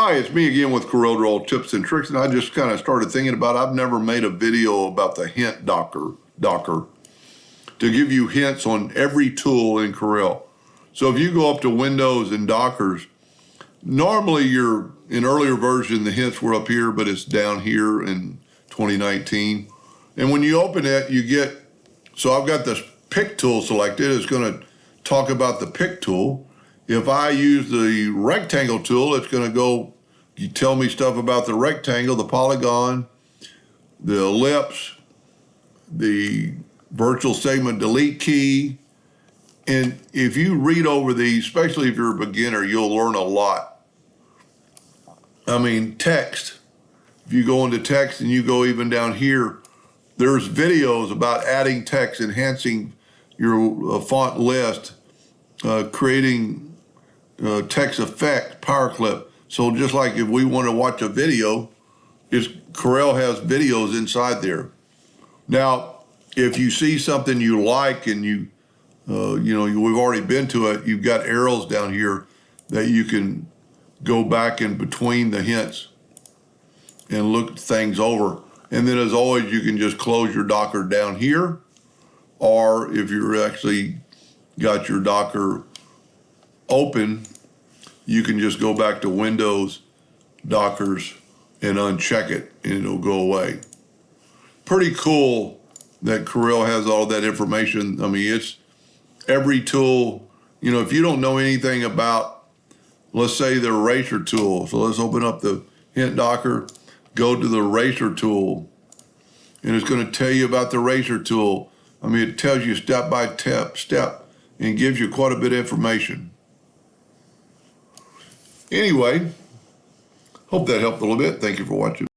Hi, it's me again with Corel tips and tricks, and I just kind of started thinking about I've never made a video about the hint docker to give you hints on every tool in Corel. So if you go up to Windows and Dockers, normally in earlier version the hints were up here, but it's down here in 2019. And when you open it, you get, so I've got this pick tool selected. It's going to talk about the pick tool. If I use the rectangle tool, it's going to go, you tell me stuff about the rectangle, the polygon, the ellipse, the virtual segment delete key. And if you read over these, especially if you're a beginner, you'll learn a lot. I mean, text. If you go into text and you go even down here, there's videos about adding text, enhancing your font list, creating text effect, power clip. So just like if we want to watch a video, Corel has videos inside there. Now, if you see something you like and we've already been to it, you've got arrows down here that you can go back in between the hints and look things over. And then as always, you can just close your Docker down here, or if you're actually got your Docker open, you can just go back to Windows, Dockers, and uncheck it, and it'll go away. Pretty cool that Corel has all that information. I mean, it's every tool. You know, if you don't know anything about, let's say the eraser tool. So let's open up the hint Docker, go to the eraser tool, and it's going to tell you about the eraser tool. I mean, it tells you step by step and gives you quite a bit of information. Anyway, hope that helped a little bit. Thank you for watching.